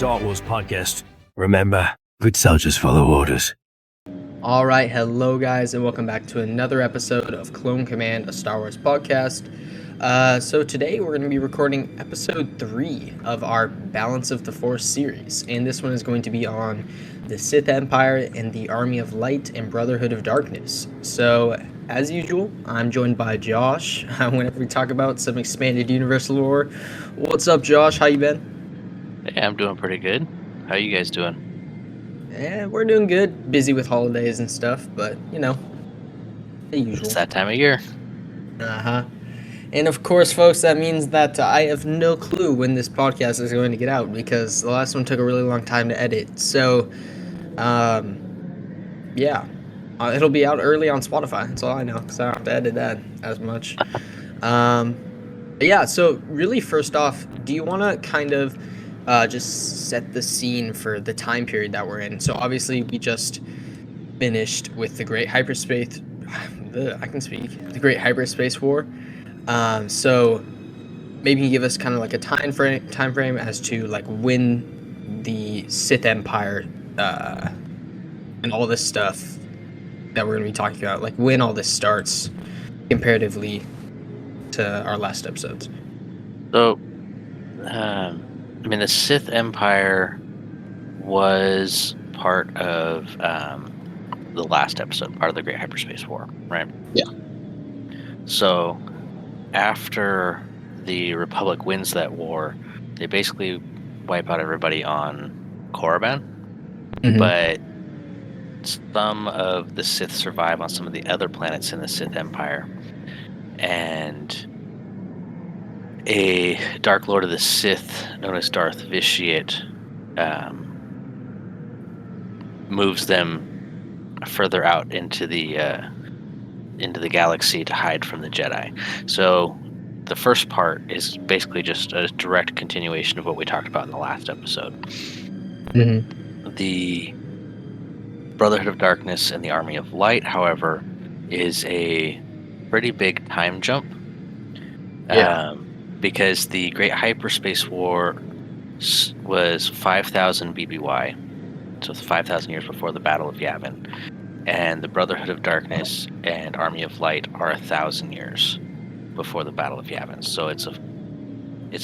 Star Wars podcast. Remember, good soldiers follow orders. All right, hello guys, and welcome back to another episode of Clone Command, a Star Wars podcast. So today we're going to be recording episode 3 of our Balance of the Force series, and this one is going to be on the Sith Empire and the Army of Light and Brotherhood of Darkness. So, as usual, I'm joined by Josh whenever we talk about some expanded universe lore. What's up, Josh? How you been? Hey, I'm doing pretty good. How you guys doing? Yeah, we're doing good. Busy with holidays and stuff, but, you know, the usual. It's that time of year. Uh-huh. And of course, folks, that means that I have no clue when this podcast is going to get out because the last one took a really long time to edit. So, yeah. It'll be out early on Spotify. That's all I know because I don't have to edit that as much. Yeah, so really, first off, do you want to kind of just set the scene for the time period that we're in? So obviously, we just finished with the Great Hyperspace... The Great Hyperspace War. So maybe you can give us kind of like a time frame as to like when the Sith Empire and all this stuff that we're going to be talking about, like when all this starts comparatively to our last episodes. So, the Sith Empire was part of the last episode, part of the Great Hyperspace War, right? Yeah. So, after the Republic wins that war, they basically wipe out everybody on Korriban, but some of the Sith survive on some of the other planets in the Sith Empire, and a Dark Lord of the Sith known as Darth Vitiate moves them further out into the galaxy to hide from the Jedi. So the first part is basically just a direct continuation of what we talked about in the last episode. The Brotherhood of Darkness and the Army of Light, however, is a pretty big time jump. Because the Great Hyperspace War was 5,000 BBY, so 5,000 years before the Battle of Yavin, and the Brotherhood of Darkness and Army of Light are 1,000 years before the Battle of Yavin. So it's a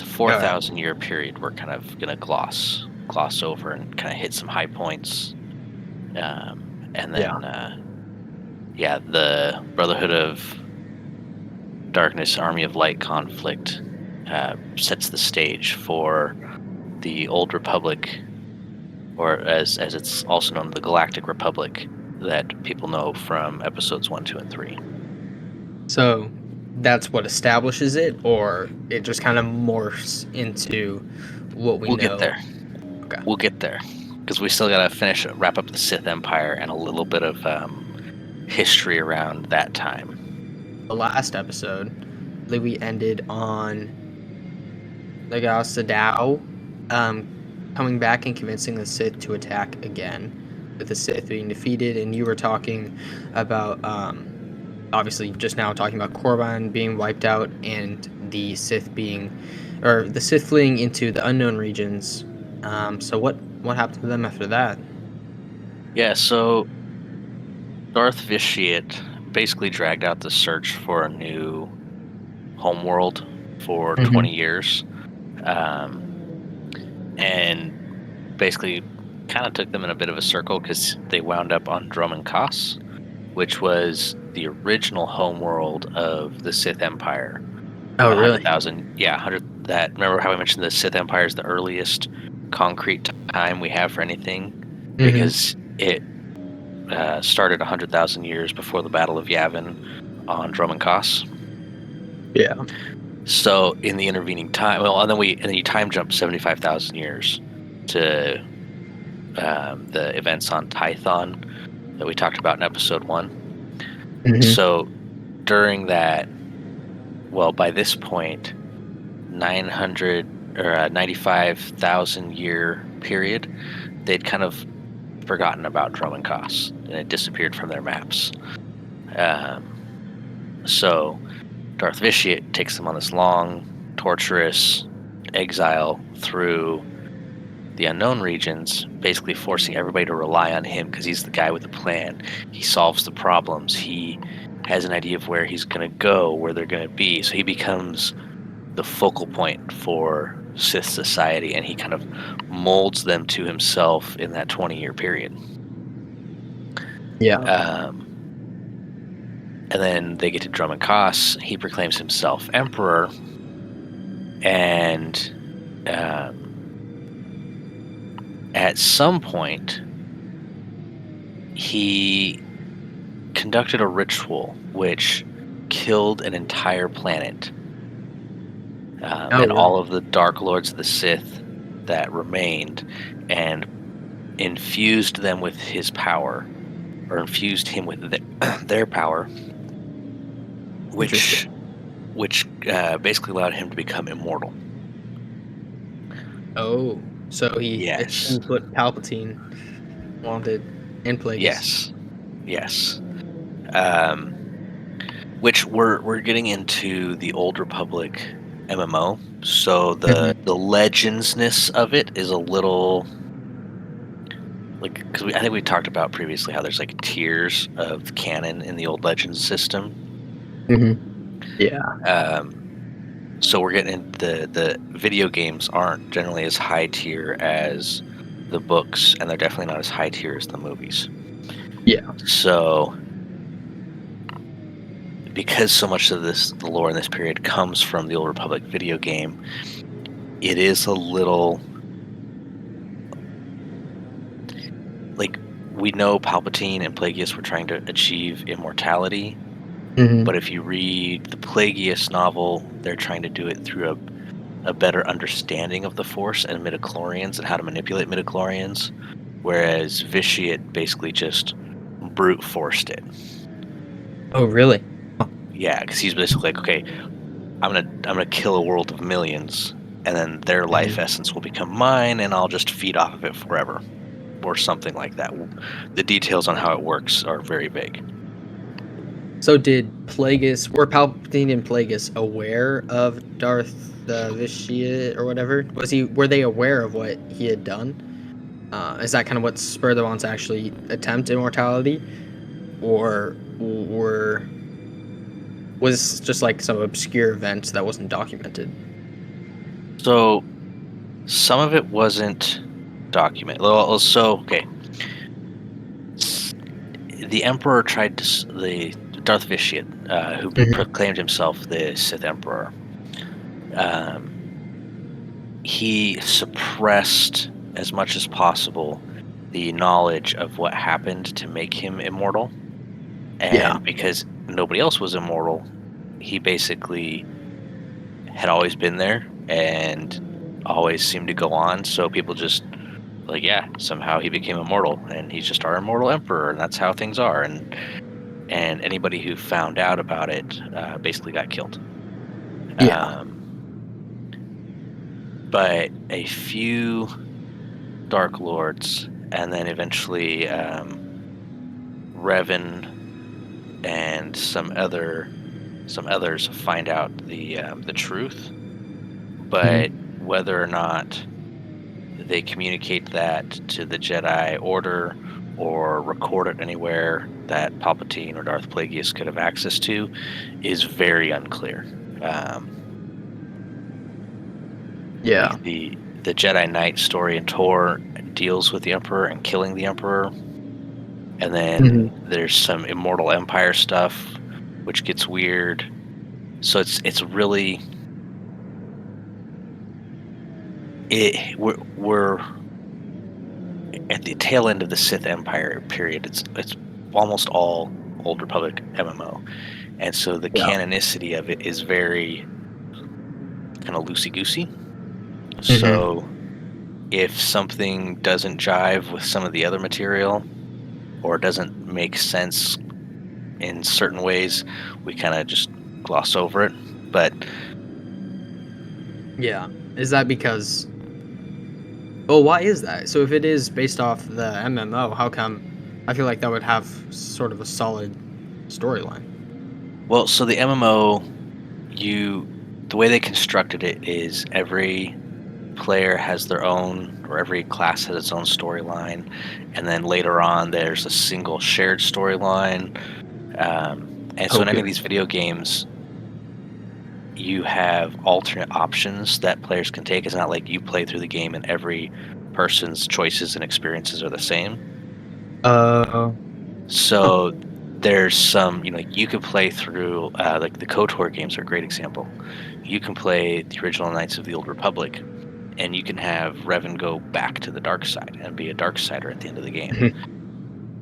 4,000 year period we're kind of gonna gloss over and kind of hit some high points, and then the Brotherhood of Darkness, Army of Light conflict sets the stage for the Old Republic, or as it's also known, the Galactic Republic, that people know from episodes 1, 2, and 3. So that's what establishes it, or it just kind of morphs into what we'll get there. Okay. We'll get there, because we still gotta wrap up the Sith Empire and a little bit of history around that time. The last episode, we ended on Legao Sadao coming back and convincing the Sith to attack again, with the Sith being defeated, and you were talking about obviously just now talking about Korriban being wiped out and the Sith fleeing into the unknown regions. So what happened to them after that? Yeah, so Darth Vitiate basically dragged out the search for a new homeworld for 20 years, and basically kind of took them in a bit of a circle because they wound up on Dromund Kaas, which was the original homeworld of the Sith Empire. Oh, really? 100. That, remember how I mentioned the Sith Empire is the earliest concrete time we have for anything, because it started 100,000 years before the Battle of Yavin on Dromund Kaas. Yeah. So in the intervening time, and then you time jump 75,000 years to the events on Tython that we talked about in episode 1. So during that, by this point, 95,000 year period, they'd kind of forgotten about Dromund Kaas, and it disappeared from their maps. So Darth Vitiate takes them on this long, torturous exile through the unknown regions, basically forcing everybody to rely on him because he's the guy with the plan. He solves the problems. He has an idea of where he's going to go, where they're going to be. So he becomes the focal point for Sith society, and he kind of molds them to himself in that 20-year period. Yeah. And then they get to Drum and Koss. He proclaims himself emperor, and at some point, he conducted a ritual which killed an entire planet. And all of the Dark Lords of the Sith that remained, and infused them with his power, or infused him with their power, which basically allowed him to become immortal. Oh, so he Yes. achieved what Palpatine wanted in Plagueis. Yes. Which we're getting into the Old Republic MMO, so the legendsness of it is a little like, because I think we talked about previously how there's like tiers of canon in the old Legends system. Yeah. So we're getting into the video games aren't generally as high tier as the books, and they're definitely not as high tier as the movies. Yeah. So because so much of the lore in this period comes from the Old Republic video game, it is a little like, we know Palpatine and Plagueis were trying to achieve immortality, but if you read the Plagueis novel, they're trying to do it through a better understanding of the Force and midichlorians and how to manipulate midichlorians, whereas Vitiate basically just brute forced it. Oh, really? Yeah, because he's basically like, okay, I'm gonna kill a world of millions, and then their life essence will become mine, and I'll just feed off of it forever, or something like that. The details on how it works are very vague. So were Palpatine and Plagueis aware of Darth Vitiate or whatever? Were they aware of what he had done? Is that kind of what spurred them on to actually attempt immortality? Or was this just like some obscure event that wasn't documented? So some of it wasn't documented. Well, so okay, the Emperor tried to the Darth Vitiate, who proclaimed himself the Sith Emperor. He suppressed as much as possible the knowledge of what happened to make him immortal, and because nobody else was immortal, he basically had always been there and always seemed to go on. So people just like, yeah, somehow he became immortal, and he's just our immortal emperor, and that's how things are. And anybody who found out about it basically got killed. But a few Dark Lords, and then eventually Revan and some others find out the truth. But whether or not they communicate that to the Jedi Order or record it anywhere that Palpatine or Darth Plagueis could have access to is very unclear. Like the Jedi Knight story in Tor deals with the Emperor and killing the Emperor, and then there's some Immortal Empire stuff, which gets weird. So it's really we're at the tail end of the Sith Empire period. It's almost all Old Republic MMO, and so the canonicity of it is very kind of loosey-goosey. So if something doesn't jive with some of the other material or doesn't make sense in certain ways, we kind of just gloss over it. But yeah, is that because? Well, why is that? So if it is based off the MMO, how come? I feel like that would have sort of a solid storyline. Well, so the MMO, the way they constructed it is every player has their own, or every class has its own storyline, and then later on there's a single shared storyline. And so in any of Okay. these video games, you have alternate options that players can take. It's not like you play through the game and every person's choices and experiences are the same. Uh, So there's some, like you could play through, like the KOTOR games are a great example. You can play the original Knights of the Old Republic, and you can have Revan go back to the dark side and be a dark sider at the end of the game.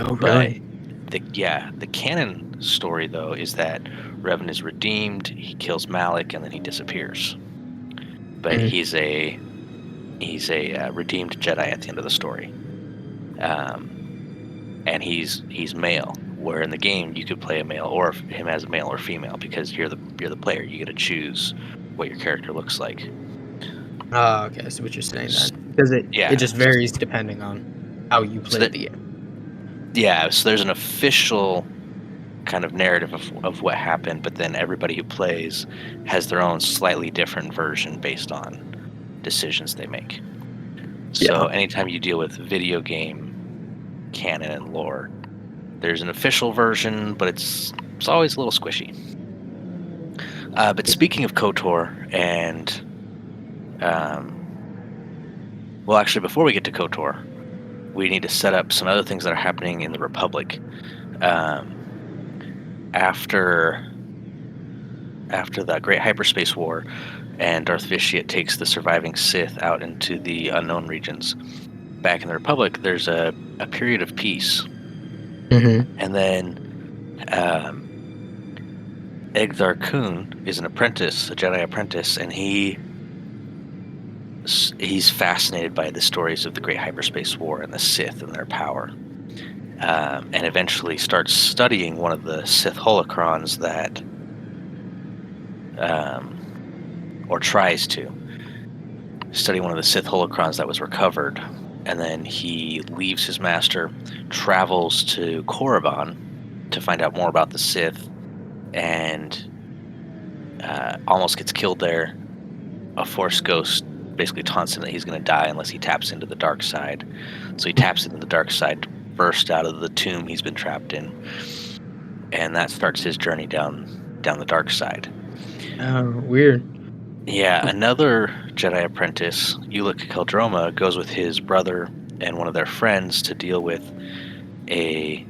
oh, But really? the canon story though is that Revan is redeemed, he kills Malik, and then he disappears. But Mhm. he's a redeemed Jedi at the end of the story, and he's male. Where in the game you could play a male or him as a male or female because you're the player. You get to choose what your character looks like. Oh, okay. I see what you're saying S- then, because it Yeah. just varies depending on how you So played that the game. yeah. So there's an official kind of narrative of what happened, but then everybody who plays has their own slightly different version based on decisions they make. So Yeah. anytime you deal with video game canon and lore, there's an official version, but it's always a little squishy. But speaking of KOTOR, and well, actually, before we get to KOTOR, we need to set up some other things that are happening in the Republic. Um, after the Great Hyperspace War, and Darth Vitiate takes the surviving Sith out into the unknown regions. Back in the Republic, there's a period of peace, Mm-hmm. and then um, Egthar Kun is an apprentice, a Jedi apprentice, and he's fascinated by the stories of the Great Hyperspace War and the Sith and their power, and eventually starts studying one of the Sith holocrons that, or tries to study one of the Sith holocrons that was recovered, and then he leaves his master, travels to Korriban to find out more about the Sith, and almost gets killed there. A Force ghost basically taunts him that he's going to die unless he taps into the dark side. So he taps into the dark side to burst out of the tomb he's been trapped in, and that starts his journey down the dark side. Oh, weird. Yeah, another Jedi apprentice, Ulic Keldroma, goes with his brother and one of their friends to deal with a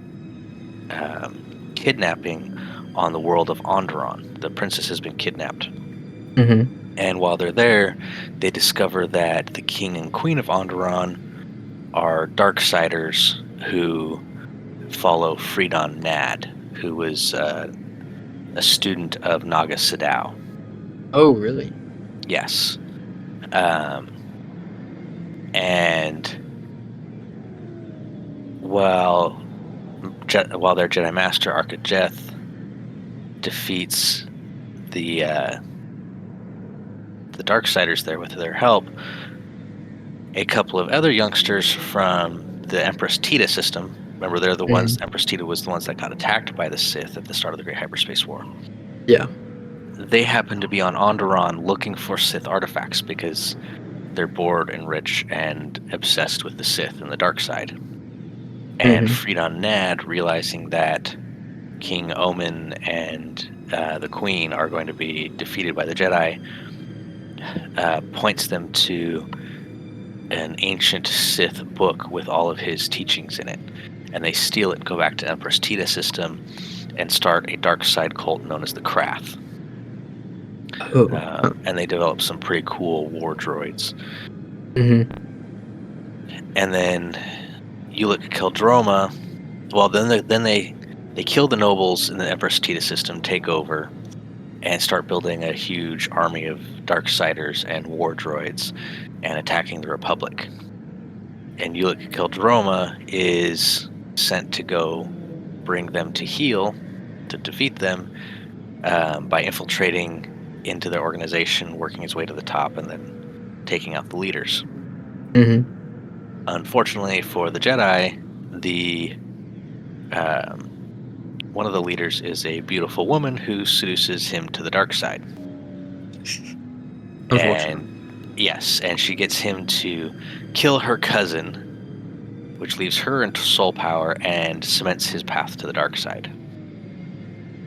kidnapping on the world of Onderon. The princess has been kidnapped. Mm-hmm. And while they're there, they discover that the king and queen of Onderon are Darksiders who follow Freedon Nad, who was a student of Naga Sadao. Oh, really? Yes. And while their Jedi Master Arkajeth defeats the Darksiders there with their help, a couple of other youngsters from the Empress Tita system. Remember, they're the ones. Mm-hmm. Empress Tita was the ones that got attacked by the Sith at the start of the Great Hyperspace War. Yeah. They happen to be on Onderon looking for Sith artifacts because they're bored and rich and obsessed with the Sith and the dark side. And Mm-hmm. Freedon Nad, realizing that King Omen and the Queen are going to be defeated by the Jedi, points them to an ancient Sith book with all of his teachings in it. And they steal it and go back to Empress Tita system and start a dark side cult known as the Krath. Oh. And they develop some pretty cool war droids. Mm-hmm. And then Ulic Keldroma, well, then they kill the nobles in the Empress Tita system, take over, and start building a huge army of Darksiders and war droids and attacking the Republic. And Ulic Keldroma is sent to go bring them to heel, to defeat them, by infiltrating into their organization, working his way to the top, and then taking out the leaders. Mm-hmm. Unfortunately for the Jedi, the one of the leaders is a beautiful woman who seduces him to the dark side. Unfortunate. And Yes, and she gets him to kill her cousin, which leaves her in soul power and cements his path to the dark side.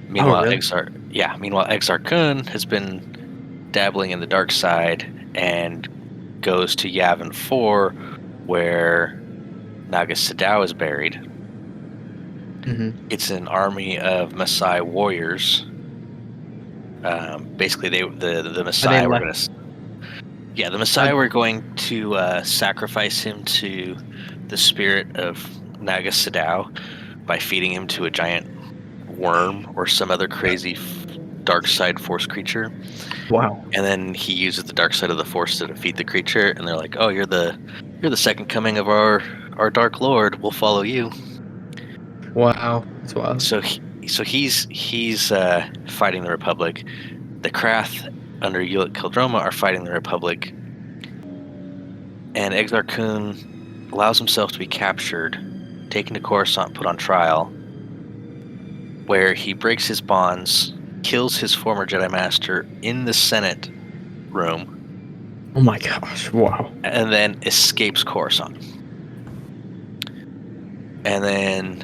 Meanwhile, really? Exar Kun has been dabbling in the dark side and goes to Yavin 4, where Naga Sadao is buried. Mm-hmm. It's an army of Maasai warriors. Basically, the Are they Maasai were left? the Maasai were going to sacrifice him to the spirit of Naga Sadao by feeding him to a giant worm or some other crazy dark side force creature. Wow. And then he uses the dark side of the force to defeat the creature, and they're like, "Oh, you're the second coming of our dark lord. We'll follow you." Wow. That's wild. So he's fighting the Republic. The Krath under Ulic Qel-Droma are fighting the Republic, and Exar Kun allows himself to be captured, taken to Coruscant, put on trial, where he breaks his bonds, kills his former Jedi Master in the Senate room, Oh my gosh. Wow. and then escapes Coruscant. And then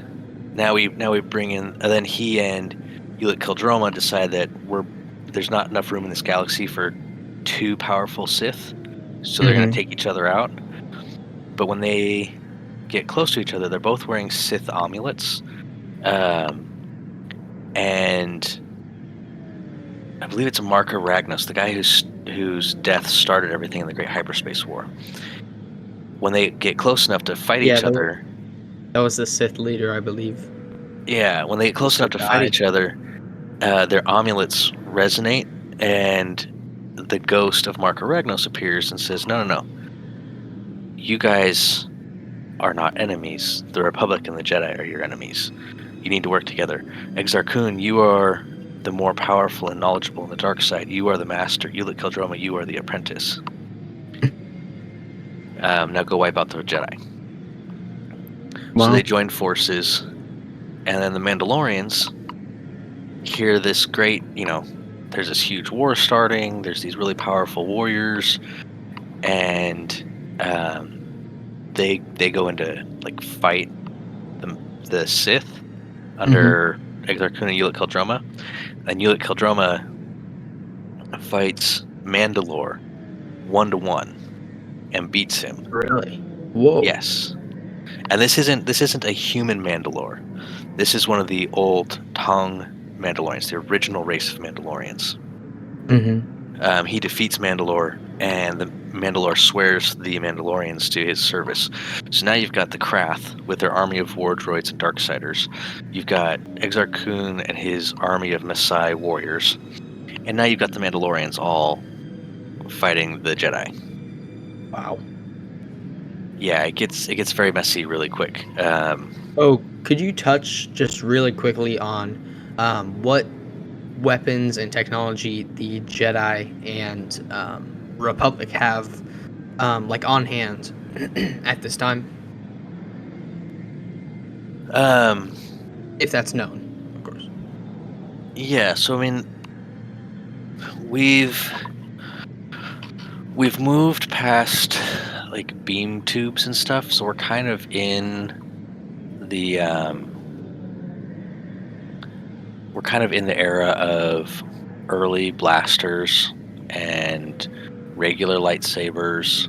now we bring in, and then he and Ulic Qel-Droma decide that there's not enough room in this galaxy for two powerful Sith, so they're going to take each other out. But when they get close to each other, they're both wearing Sith amulets, and I believe it's Marka Ragnos, the guy whose death started everything in the Great Hyperspace War. When they get close enough to fight each other, That was the Sith leader, I believe. yeah, when they get close enough to fight each other, their amulets resonate, and the ghost of Marka Ragnos appears and says, "No, no, no. You guys are not enemies. The Republic and the Jedi are your enemies. You need to work together. Exar Kun, you are the more powerful and knowledgeable in the dark side. You are the master. Ulic Qel-Droma, you are the apprentice. Now go wipe out the Jedi." Wow. So they join forces, and then the Mandalorians hear this great, there's this huge war starting. There's these really powerful warriors, and they go into fight the Sith under Exar Kun and Ulic Qel-Droma, and Ulic Qel-Droma fights Mandalore 1-1 and beats him. Really? Whoa. Yes, and this isn't a human Mandalore. This is one of the old Tong Mandalorians, the original race of Mandalorians. He defeats Mandalore, and the Mandalore swears the Mandalorians to his service. So now you've got the Krath with their army of war droids and Darksiders. You've got Exar Kun and his army of Maasai warriors. And now you've got the Mandalorians all fighting the Jedi. Wow. Yeah, it gets very messy really quick. Could you touch just really quickly on what weapons and technology the Jedi and Republic have on hand at this time? If that's known, of course. Yeah, so I mean, we've moved past beam tubes and stuff, so we're kind of in the era of early blasters and regular lightsabers.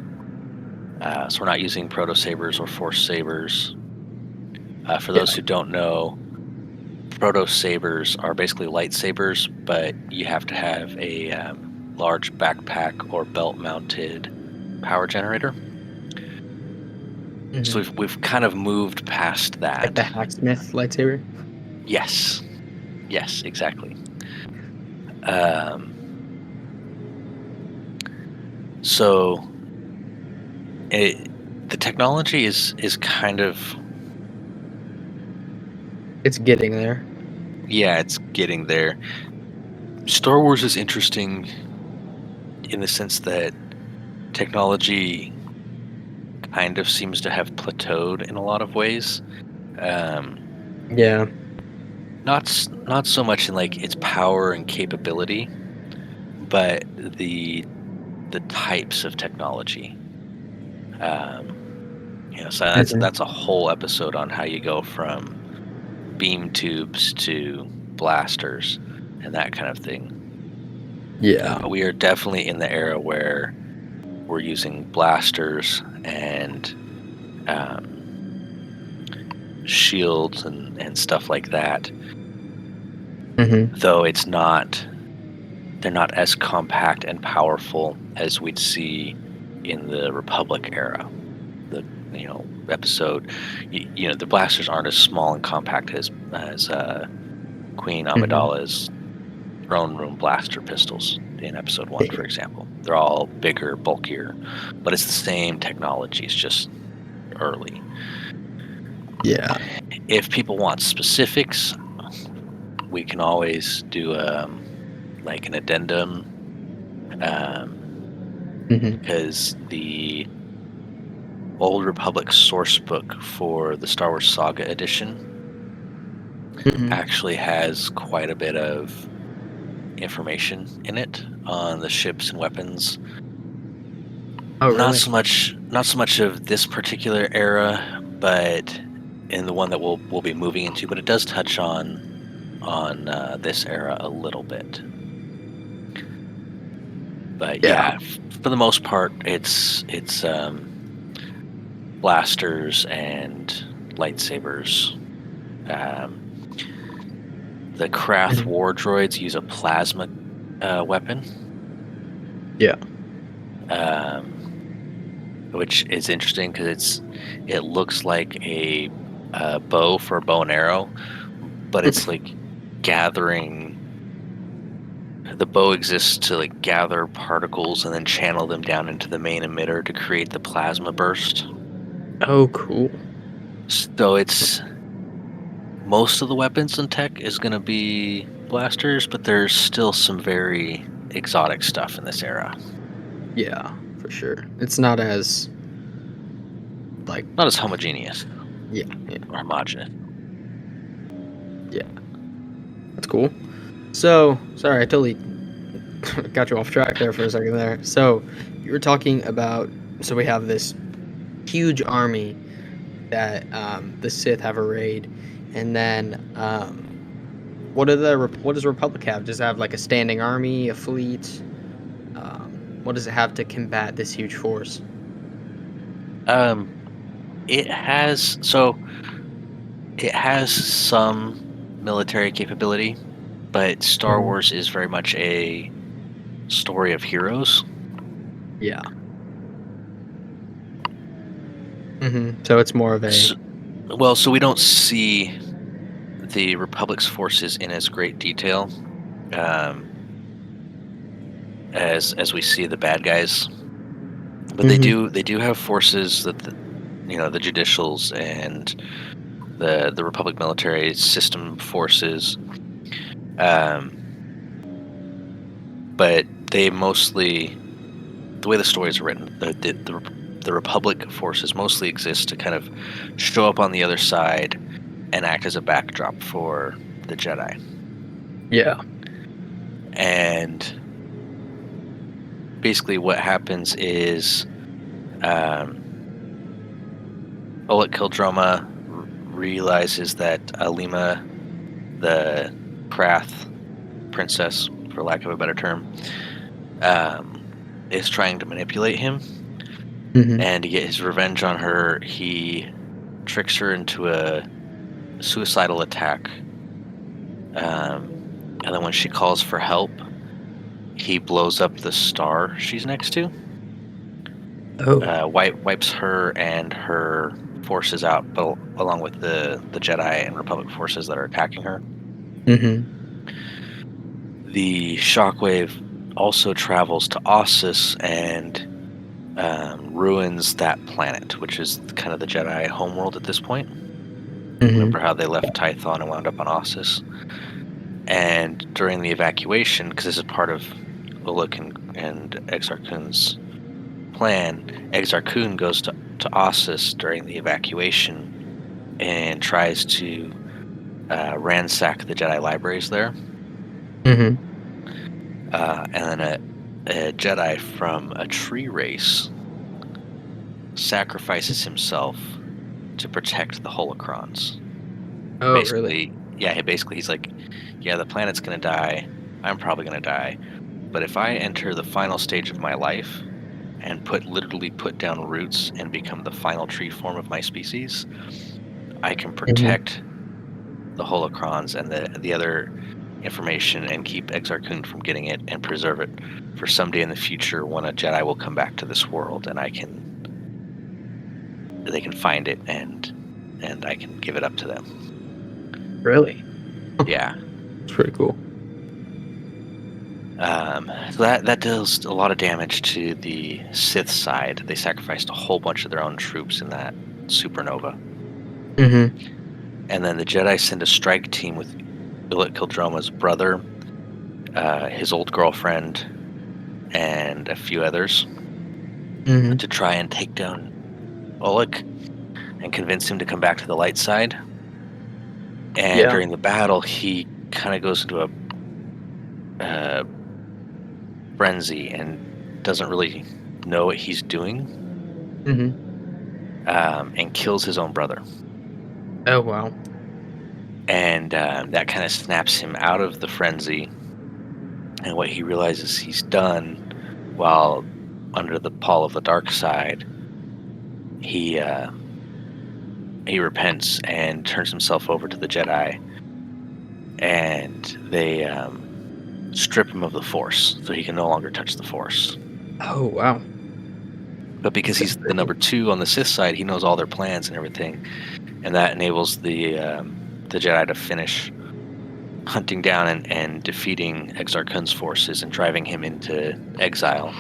So we're not using proto sabers or force sabers. For those who don't know, proto sabers are basically lightsabers, but you have to have a large backpack or belt-mounted power generator. So we've kind of moved past that. Like the Hacksmith lightsaber? Yes, exactly. So the technology is kind of... It's getting there. Yeah, it's getting there. Star Wars is interesting in the sense that technology kind of seems to have plateaued in a lot of ways. Yeah. Not so much in its power and capability, but the the types of technology. So that's a whole episode on how you go from beam tubes to blasters and that kind of thing. Yeah. We are definitely in the era where we're using blasters and shields and stuff like that. Though they're not as compact and powerful as we'd see in the Republic era. The episode, the blasters aren't as small and compact as Queen Amidala's throne room blaster pistols in episode 1, for example. They're all bigger, bulkier, but it's the same technology. It's just early. Yeah. If people want specifics, we can always do like an addendum, because the Old Republic source book for the Star Wars Saga edition actually has quite a bit of information in it on the ships and weapons. Oh, really? Not so much of this particular era, but in the one that we'll be moving into. But it does touch on this era a little bit. But yeah, for the most part, it's blasters and lightsabers. The Krath war droids use a plasma weapon. Yeah. Which is interesting because it looks like a bow for a bow and arrow, but it's like gathering. The bow exists to like gather particles and then channel them down into the main emitter to create the plasma burst. Oh, cool. So it's most of the weapons and tech is going to be blasters, but there's still some very exotic stuff in this era. Yeah, for sure. It's not as not as homogeneous. Yeah. Or homogeneous. Yeah. That's cool. So, sorry, I totally got you off track there for a second there. So, you were talking about, so we have this huge army that the Sith have arrayed, and then what does Republic have? Does it have like a standing army, a fleet? What does it have to combat this huge force? It has some military capability, but Star Wars is very much a story of heroes. Yeah. So it's more of a... So we don't see the Republic's forces in as great detail as we see the bad guys, but they do have forces that the judicials and the Republic military system forces, but they mostly, the way the stories are written, the Republic forces mostly exist to kind of show up on the other side and act as a backdrop for the Jedi. Yeah. And basically what happens is Oleg Kildroma realizes that Alima, the Krath princess, for lack of a better term, is trying to manipulate him. And to get his revenge on her, he tricks her into a suicidal attack. And then when she calls for help, he blows up the star she's next to. Wipes her and her forces out, along with the Jedi and Republic forces that are attacking her. The shockwave also travels to Ossus and ruins that planet, which is kind of the Jedi homeworld at this point. Remember how they left Tython and wound up on Ossus? And during the evacuation, because this is part of Uluk and Exar Kun's plan, Exar Kun goes to Ossus during the evacuation and tries to ransack the Jedi libraries there. And then a Jedi from a tree race sacrifices himself to protect the holocrons. Oh, really? He's like, yeah, the planet's gonna die. I'm probably gonna die. But if I enter the final stage of my life and literally put down roots and become the final tree form of my species, I can protect the holocrons and the other information and keep Exar Kun from getting it and preserve it for someday in the future when a Jedi will come back to this world and they can find it and I can give it up to them. Really? Yeah. It's pretty cool. So that deals a lot of damage to the Sith side. They sacrificed a whole bunch of their own troops in that supernova. And then the Jedi send a strike team with Billet Kildroma's brother, his old girlfriend, and a few others to try and take down Oleg and convince him to come back to the light side. And Yeah. during the battle, he kind of goes into a frenzy and doesn't really know what he's doing, and kills his own brother. Oh, wow. And that kind of snaps him out of the frenzy. And what he realizes he's done while under the pall of the dark side, he repents and turns himself over to the Jedi, and they strip him of the Force, so he can no longer touch the Force. Oh, wow. But because he's the number 2 on the Sith side, he knows all their plans and everything, and that enables the Jedi to finish hunting down and defeating Exar Kun's forces and driving him into exile.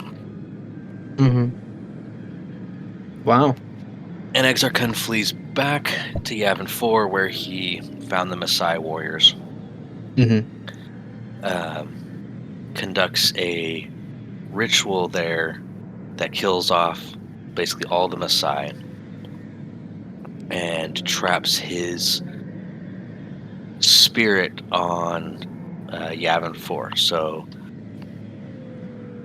Wow. And Exar Kun flees back to Yavin 4, where he found the Maasai warriors. Conducts a ritual there that kills off basically all the Maasai and traps his spirit on Yavin 4. So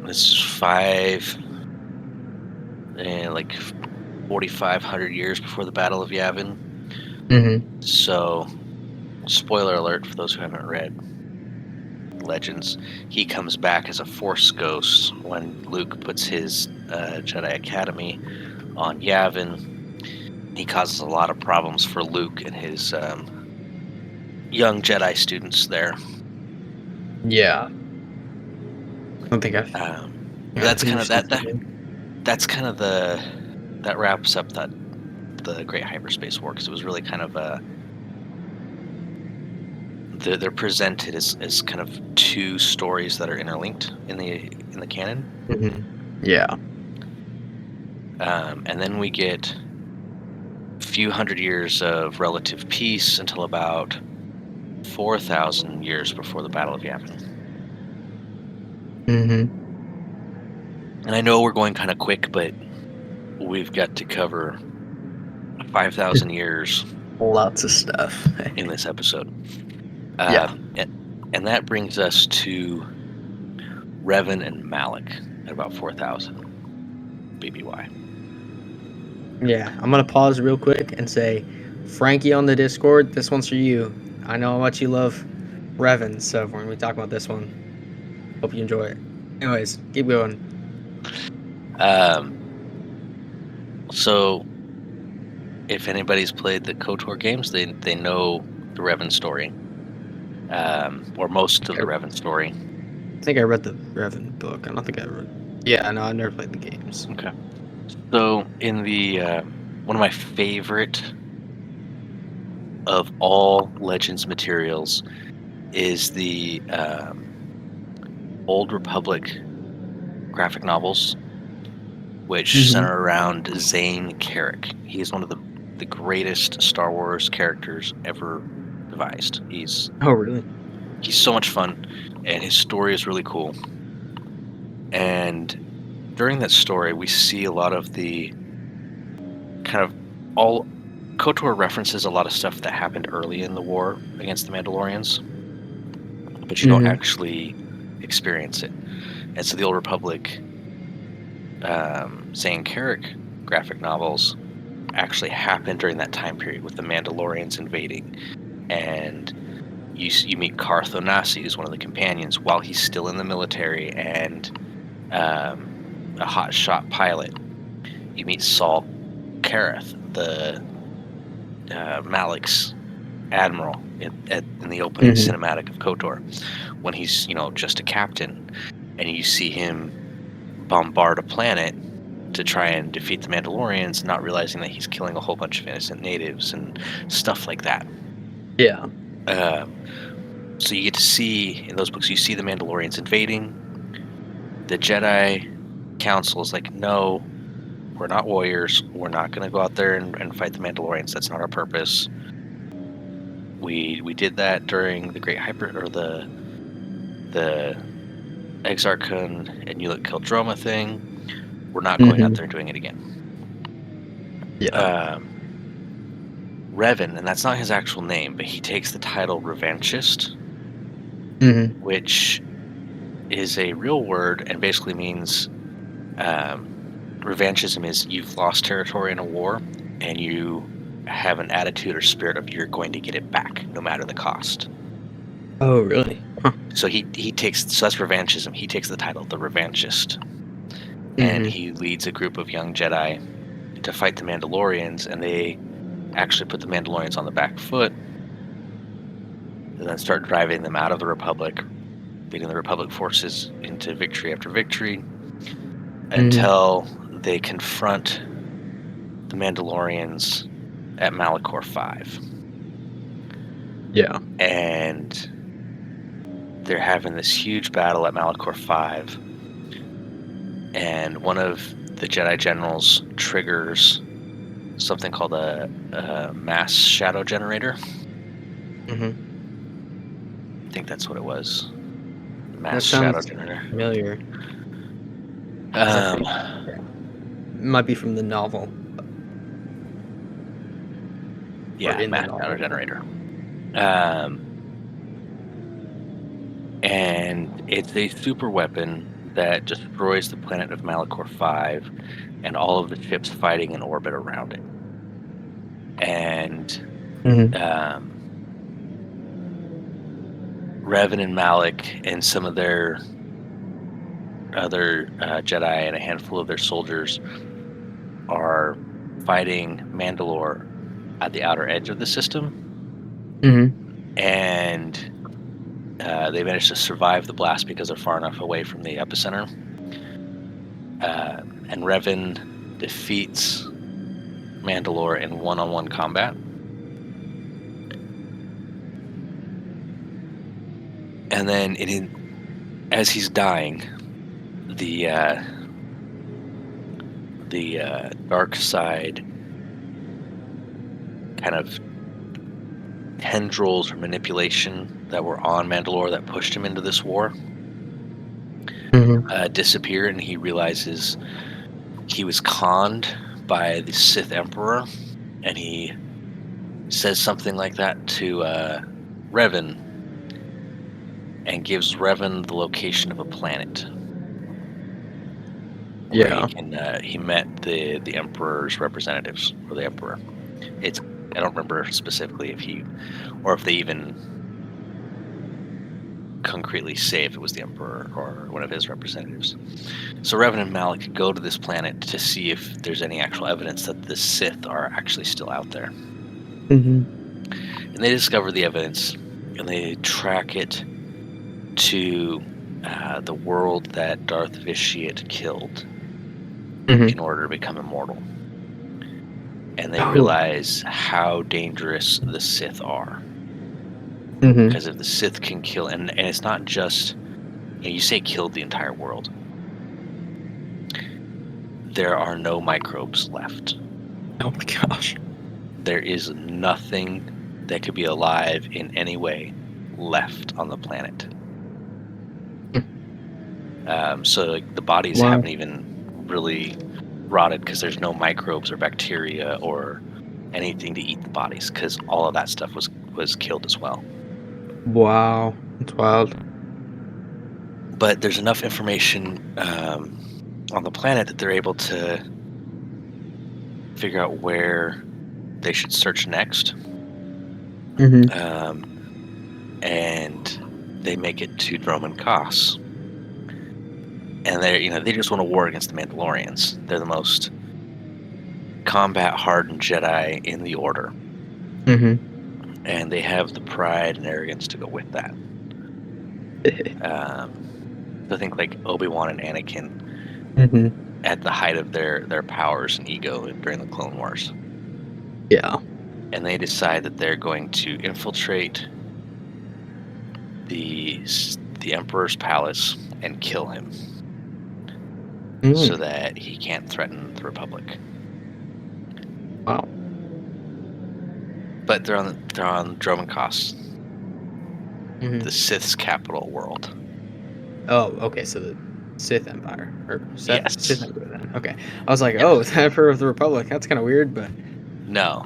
this is 4,500 years before the Battle of Yavin. So, spoiler alert for those who haven't read Legends, he comes back as a Force ghost when Luke puts his Jedi Academy on Yavin. He causes a lot of problems for Luke and his young Jedi students there. Yeah. I don't think I've. That's kind of that wraps up the Great Hyperspace War, because it was really kind of they're presented as kind of 2 stories that are interlinked in the canon. Yeah. And then we get a few hundred years of relative peace until about 4,000 years before the Battle of Yavin. And I know we're going kind of quick, but we've got to cover 5,000 years. Lots of stuff in this episode. Yeah. And that brings us to Revan and Malik at about 4,000 BBY. Yeah. I'm gonna pause real quick and say, Frankie on the Discord, this one's for you. I know how much you love Revan, so when we talk about this one, hope you enjoy it. Anyways, keep going. So if anybody's played the KOTOR games, they know the Revan story, or most of the Revan story. I think I read the Revan book. I don't think I read. Yeah, no, I never played the games. Okay. So in the one of my favorite of all Legends materials is the Old Republic graphic novels, which center around Zane Carrick. He is one of the greatest Star Wars characters ever devised. Oh, really? He's so much fun, and his story is really cool. And during that story, we see a lot of the kind of all KOTOR references a lot of stuff that happened early in the war against the Mandalorians, but you don't actually experience it. And so the Old Republic, Zane Carrick graphic novels actually happened during that time period with the Mandalorians invading, and you meet Carth Onasi, who's one of the companions, while he's still in the military and a hotshot pilot. You meet Saul Kareth, the Malik's admiral in the opening cinematic of KOTOR, when he's just a captain, and you see him bombard a planet to try and defeat the Mandalorians, not realizing that he's killing a whole bunch of innocent natives and stuff like that. Yeah. So you get to see in those books, you see the Mandalorians invading. The Jedi Council is like, no, we're not warriors. We're not going to go out there and fight the Mandalorians. That's not our purpose. We did that during the Great Hyper, or the Exarch Kun and Ulic Qel-Droma thing. We're not going out there and doing it again. Yeah. Revan, and that's not his actual name, but he takes the title Revanchist, which is a real word and basically means revanchism is you've lost territory in a war and you have an attitude or spirit of you're going to get it back no matter the cost. Oh, really? Huh. So so that's revanchism. He takes the title the Revanchist, and he leads a group of young Jedi to fight the Mandalorians, and they actually put the Mandalorians on the back foot and then start driving them out of the Republic, leading the Republic forces into victory after victory until they confront the Mandalorians at Malachor 5. Yeah. And they're having this huge battle at Malachor 5. And one of the Jedi generals triggers something called a mass shadow generator. I think that's what it was. Mass shadow generator. Familiar. Might be from the novel. Yeah, mass shadow generator. And it's a super weapon that destroys the planet of Malachor 5 and all of the ships fighting in orbit around it. And Revan and Malak and some of their other Jedi and a handful of their soldiers are fighting Mandalore at the outer edge of the system. And they managed to survive the blast because they're far enough away from the epicenter. And Revan defeats Mandalore in one-on-one combat. And then as he's dying, the dark side kind of tendrils or manipulation that were on Mandalore that pushed him into this war disappear, and he realizes he was conned by the Sith Emperor, and he says something like that to Revan and gives Revan the location of a planet. Yeah. He met the Emperor's representatives, or the Emperor. I don't remember specifically if they even concretely say if it was the Emperor or one of his representatives. So Revan and Malak go to this planet to see if there's any actual evidence that the Sith are actually still out there. And they discover the evidence, and they track it to the world that Darth Vitiate killed in order to become immortal. And they realize how dangerous the Sith are. Because if the Sith can kill, and it's not just, you say killed the entire world, there are no microbes left. Oh my gosh. There is nothing that could be alive in any way left on the planet. So the bodies haven't even really rotted because there's no microbes or bacteria or anything to eat the bodies, because all of that stuff was killed as well. Wow, that's wild. But there's enough information on the planet that they're able to figure out where they should search next. Mm-hmm. And they make it to Droman Kos. And they just want a war against the Mandalorians. They're the most combat-hardened Jedi in the Order. Mm-hmm. And they have the pride and arrogance to go with that. So I think like Obi-Wan and Anakin Mm-hmm. at the height of their powers and ego during the Clone Wars. Yeah. And they decide that they're going to infiltrate the Emperor's palace and kill him, so that he can't threaten the Republic. Wow. But they're on Droman Kos, Mm-hmm. the Sith's capital world. Oh, okay. So the Sith Empire, or Yes. Sith Empire. Then okay. I was like, Yes. oh, the Emperor of the Republic. That's kind of weird, but No.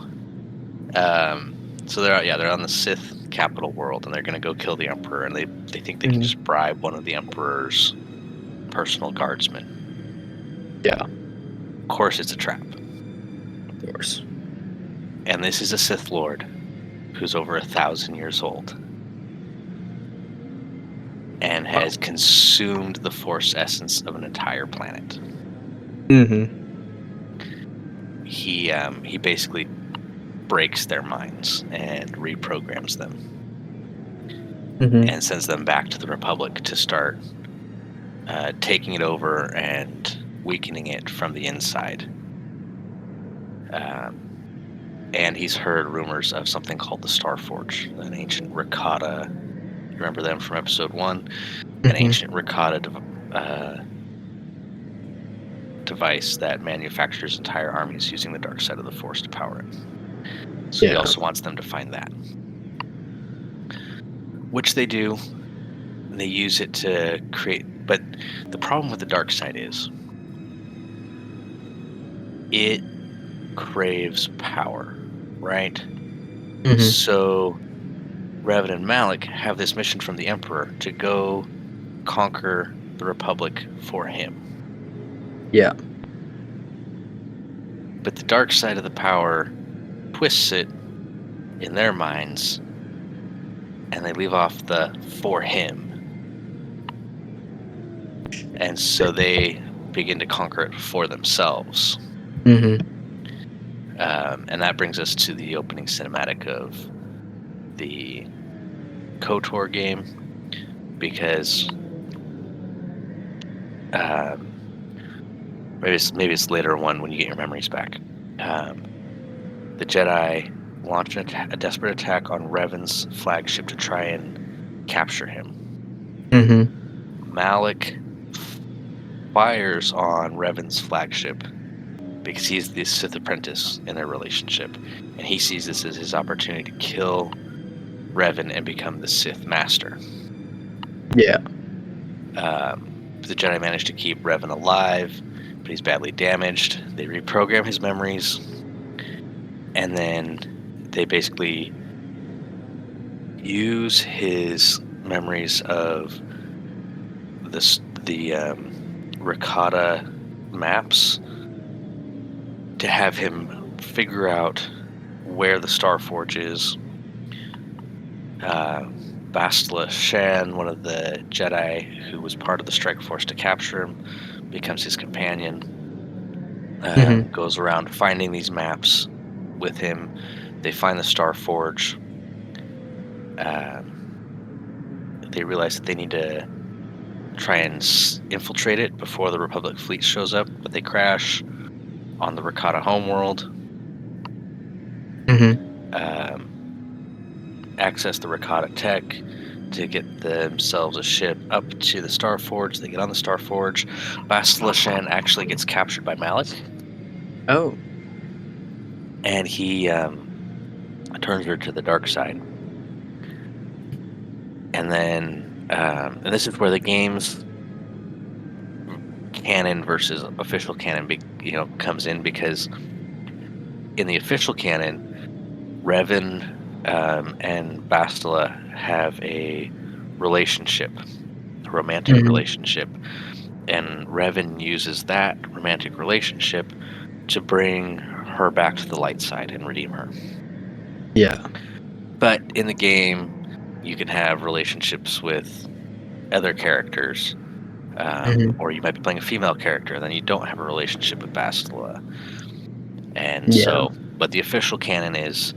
So they're on the Sith capital world, and they're going to go kill the Emperor, and they think they can just bribe one of the Emperor's personal guardsmen. Yeah. Of course, it's a trap. Of course. And this is a Sith Lord who's over 1,000 years old and has consumed the Force essence of an entire planet. Mm-hmm. He basically breaks their minds and reprograms them, and sends them back to the Republic to start taking it over and weakening it from the inside. And he's heard rumors of something called the Starforge, an ancient Rakata. You remember them from Episode 1? An ancient Rakata device that manufactures entire armies using the dark side of the Force to power it. So he also wants them to find that. Which they do. And they use it to create... But the problem with the dark side is it craves power, right? So Revan and Malik have this mission from the Emperor to go conquer the Republic for him. Yeah. But the dark side of the power twists it in their minds, and they leave off the for him. And so they begin to conquer it for themselves. And that brings us to the opening cinematic of the KOTOR game, because maybe it's later one when you get your memories back. The Jedi launch a desperate attack on Revan's flagship to try and capture him. Malik fires on Revan's flagship because he's the Sith apprentice in their relationship, and he sees this as his opportunity to kill Revan and become the Sith master. Yeah. The Jedi manage to keep Revan alive, but he's badly damaged. They reprogram his memories, and then they basically use his memories of the Rakata maps to have him figure out where the Starforge is. Bastila Shan, one of the Jedi who was part of the Strike Force to capture him, becomes his companion. Goes around finding these maps with him. They find the Starforge. They realize that they need to try and infiltrate it before the Republic fleet shows up, but they crash on the Rakata homeworld. Access the Rakata tech to get themselves a ship up to the Starforge. They get on the Starforge. Bastila Shan actually gets captured by Malik. Oh. And he turns her to the dark side. And then, and this is where the game's canon versus official canon, comes in, because in the official canon, Revan and Bastila have a relationship romantic relationship, and Revan uses that romantic relationship to bring her back to the light side and redeem her. Yeah. But in the game, you can have relationships with other characters, or you might be playing a female character, and then you don't have a relationship with Bastila. And Yeah. so, but the official canon is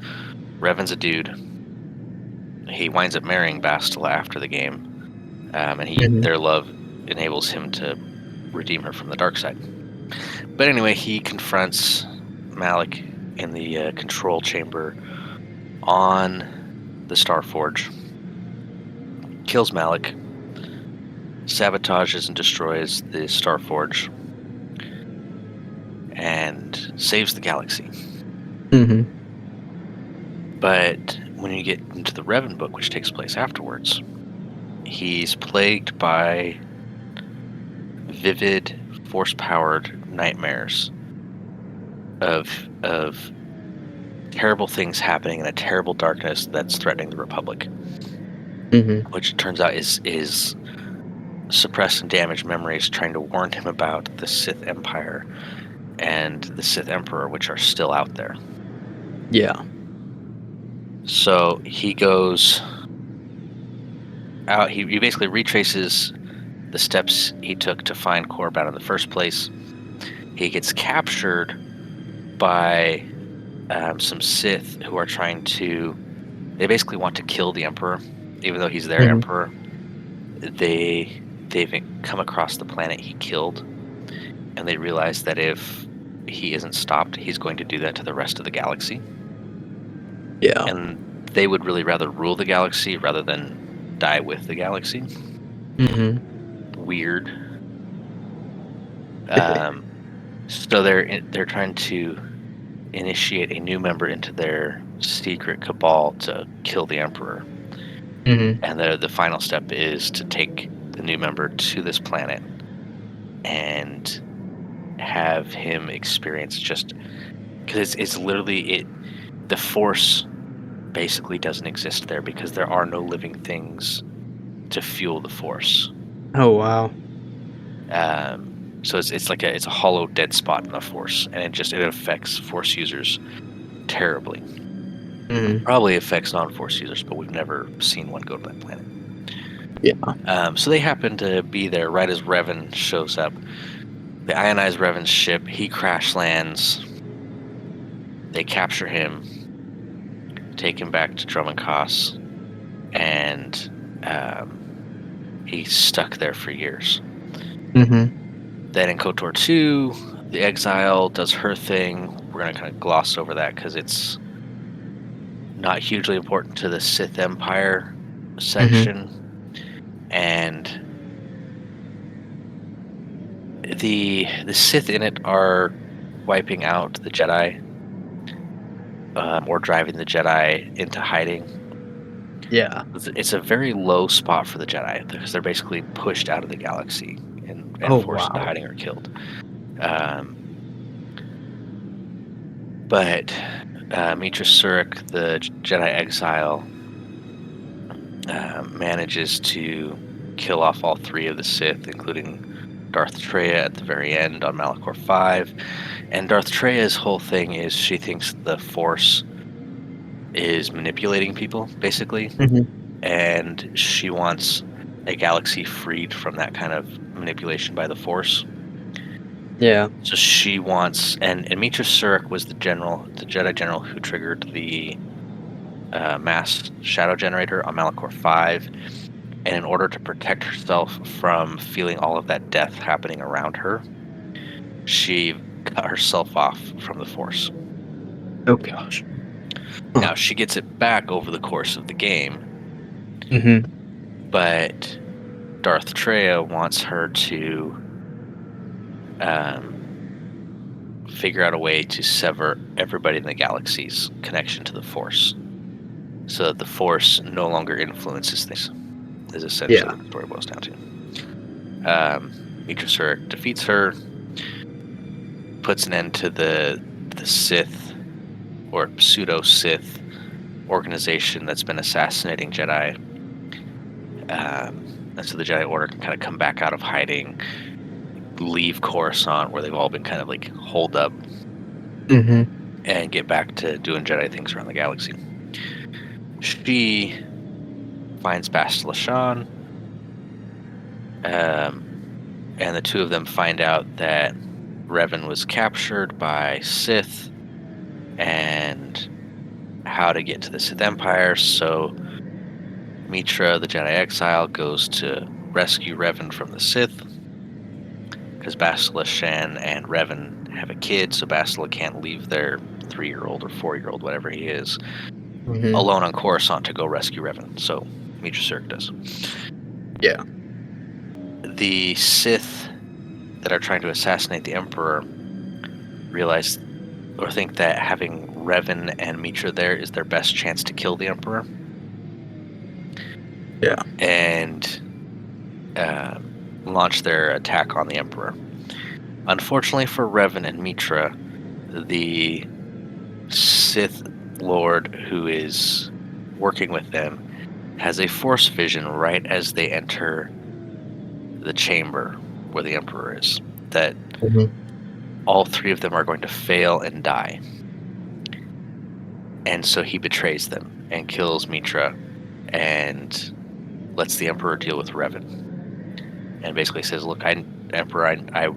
Revan's a dude. He winds up marrying Bastila after the game, and their love enables him to redeem her from the dark side. But anyway, he confronts Malik in the control chamber on the Starforge, kills Malik, sabotages and destroys the Starforge, and saves the galaxy. But when you get into the Revan book, which takes place afterwards, he's plagued by vivid, force-powered nightmares of terrible things happening in a terrible darkness that's threatening the Republic, which it turns out is suppressed and damaged memories trying to warn him about the Sith Empire and the Sith Emperor, which are still out there. Yeah. So he goes out. He basically retraces the steps he took to find Korriban in the first place. He gets captured by some Sith who are trying to. They basically want to kill the Emperor, even though he's their Emperor. They've come across the planet he killed, and they realize that if he isn't stopped, he's going to do that to the rest of the galaxy. Yeah. And they would really rather rule the galaxy rather than die with the galaxy. Weird. So they're trying to initiate a new member into their secret cabal to kill the Emperor. And the final step is to take the new member to this planet and have him experience just because it's literally the Force basically doesn't exist there because there are no living things to fuel the Force. Oh wow. So it's like it's a hollow dead spot in the Force, and it affects Force users terribly. Probably affects non-Force users, but we've never seen one go to that planet. Yeah. So they happen to be there right as Revan shows up. They ionize Revan's ship. He crash lands. They capture him, take him back to Drummonkoss, and he's stuck there for years. Then in KOTOR 2, the Exile does her thing. We're going to kind of gloss over that because it's not hugely important to the Sith Empire section. And the Sith in it are wiping out the Jedi or driving the Jedi into hiding. Yeah. It's a very low spot for the Jedi because they're basically pushed out of the galaxy and forced into hiding or killed. But Mitra Surik, the Jedi exile, manages to kill off all three of the Sith, including Darth Traya at the very end on Malachor 5. And Darth Traya's whole thing is she thinks the Force is manipulating people, basically. And she wants a galaxy freed from that kind of manipulation by the Force. Yeah. So she wants, and Mitra Surik was the Jedi general who triggered the mass shadow generator on Malachor 5. And in order to protect herself from feeling all of that death happening around her, she cut herself off from the Force. Oh gosh. Now, she gets it back over the course of the game. But Darth Traya wants her to figure out a way to sever everybody in the galaxy's connection to the Force, so that the Force no longer influences things, is essentially what the story boils down to. Mitra Surik defeats her, puts an end to the Sith, or pseudo-Sith, organization that's been assassinating Jedi. And so the Jedi Order can kind of come back out of hiding, leave Coruscant, where they've all been kind of like holed up, Mm-hmm. and get back to doing Jedi things around the galaxy. She finds Bastila Shan, and the two of them find out that Revan was captured by Sith and how to get to the Sith Empire. So Mitra, the Jedi Exile, goes to rescue Revan from the Sith because Bastila Shan and Revan have a kid, so Bastila can't leave their 3-year-old or 4-year-old, whatever he is, Mm-hmm. alone on Coruscant to go rescue Revan. So Mitra Surik does. Yeah. The Sith that are trying to assassinate the Emperor realize or think that having Revan and Mitra there is their best chance to kill the Emperor. Yeah. And launch their attack on the Emperor. Unfortunately for Revan and Mitra, the Sith Lord who is working with them has a force vision right as they enter the chamber where the Emperor is, that Mm-hmm. all three of them are going to fail and die. And so he betrays them and kills Mitra and lets the Emperor deal with Revan. And basically says, look, Emperor, I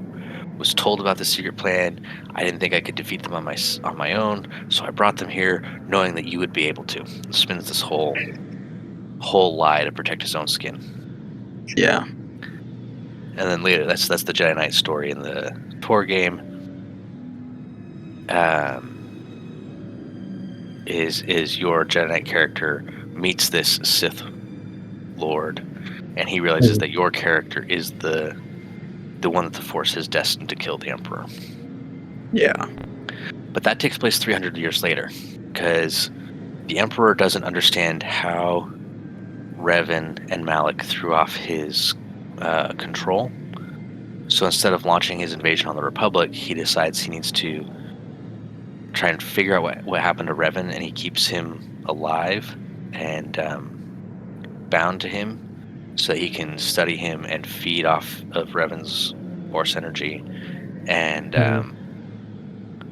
was told about the secret plan. I didn't think I could defeat them on my own, so I brought them here knowing that you would be able to. And spins this whole lie to protect his own skin. Yeah. And then later, that's the Jedi Knight story in the tour game. Is your Jedi Knight character meets this Sith Lord, and he realizes that your character is the one that the Force is destined to kill the Emperor. Yeah. But that takes place 300 years later, because the Emperor doesn't understand how Revan and Malak threw off his control. So instead of launching his invasion on the Republic, he decides he needs to try and figure out what happened to Revan, and he keeps him alive and bound to him so that he can study him and feed off of Revan's Force energy. And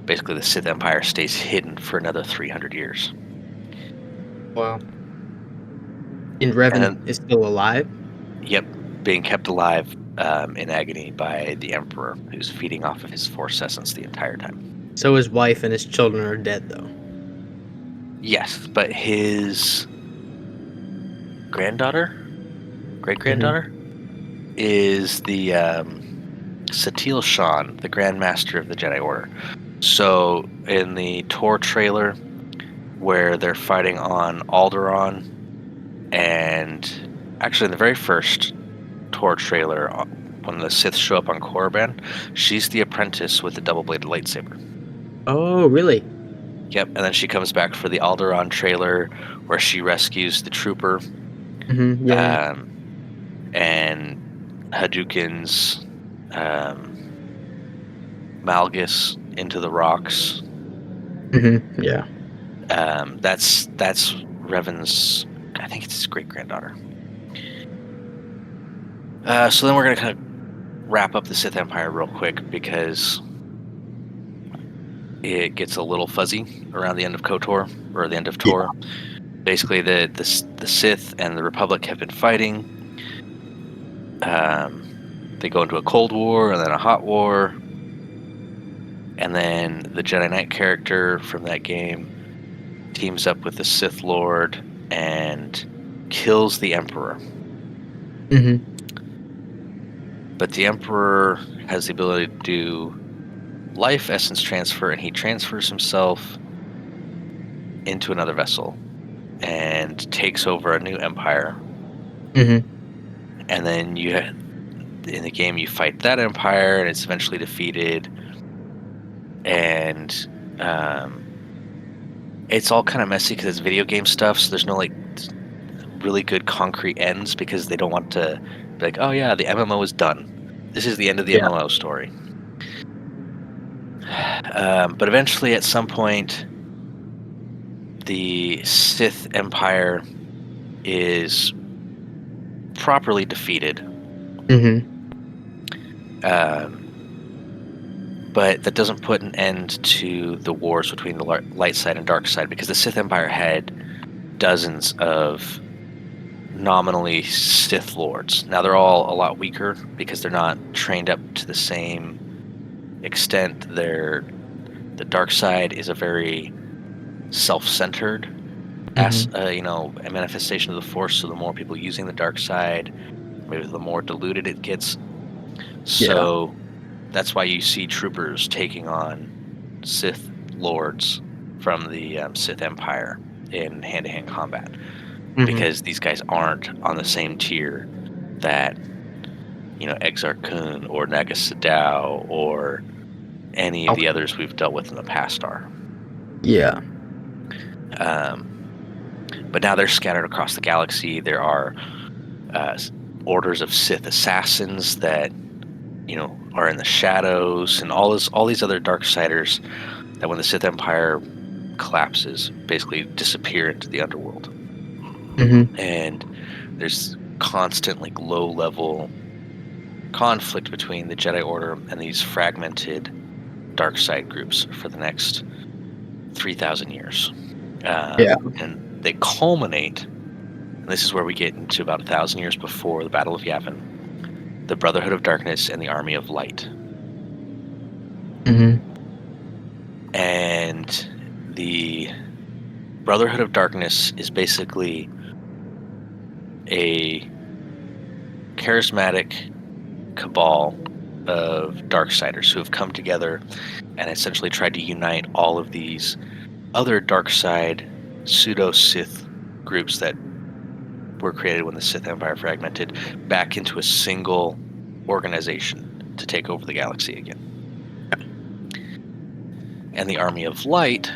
basically the Sith Empire stays hidden for another 300 years. Wow. And Revan is still alive? Yep, being kept alive in agony by the Emperor, who's feeding off of his Force essence the entire time. So his wife and his children are dead, though. Yes, but his great-granddaughter, is the Satil Shan, the Grand Master of the Jedi Order. So in the tour trailer, where they're fighting on Alderaan, and actually in the very first tour trailer, when the Sith show up on Korriban, she's the apprentice with the double-bladed lightsaber. Oh, really? Yep, and then she comes back for the Alderaan trailer, where she rescues the trooper. Mm-hmm. Yeah. And Hadoukens Malgus into the rocks. Mm-hmm. Yeah. That's Revan's, I think it's his great-granddaughter. So then we're going to kind of wrap up the Sith Empire real quick, because it gets a little fuzzy around the end of KOTOR, or the end of Tor. Yeah. Basically, the Sith and the Republic have been fighting. They go into a Cold War and then a Hot War. And then the Jedi Knight character from that game teams up with the Sith Lord and kills the Emperor. Mm-hmm. But the Emperor has the ability to do life essence transfer, and he transfers himself into another vessel and takes over a new empire. Mm-hmm. And then in the game you fight that empire, and it's eventually defeated. And it's all kind of messy because it's video game stuff, so there's no like really good concrete ends, because they don't want to be like, oh yeah, the MMO is done. This is the end of the MMO story. But eventually, at some point, the Sith Empire is properly defeated. Mm-hmm. But that doesn't put an end to the wars between the light side and dark side, because the Sith Empire had dozens of nominally Sith lords. Now they're all a lot weaker because they're not trained up to the same extent. The dark side is a very self-centered a manifestation of the Force. So the more people using the dark side, maybe the more diluted it gets. So that's why you see troopers taking on Sith lords from the Sith Empire in hand-to-hand combat, because these guys aren't on the same tier that Exar Kun or Naga Sadao or any of the others we've dealt with in the past are. Yeah. But now they're scattered across the galaxy. There are orders of Sith assassins that are in the shadows, and all these other Darksiders that, when the Sith Empire collapses, basically disappear into the underworld. And there's constant low-level conflict between the Jedi Order and these fragmented dark side groups for the next 3,000 years. And they culminate, and this is where we get into about 1,000 years before the Battle of Yavin, the Brotherhood of Darkness and the Army of Light. And the Brotherhood of Darkness is basically a charismatic cabal of Darksiders who have come together and essentially tried to unite all of these other dark side pseudo-Sith groups that were created when the Sith Empire fragmented back into a single organization to take over the galaxy again. And the Army of Light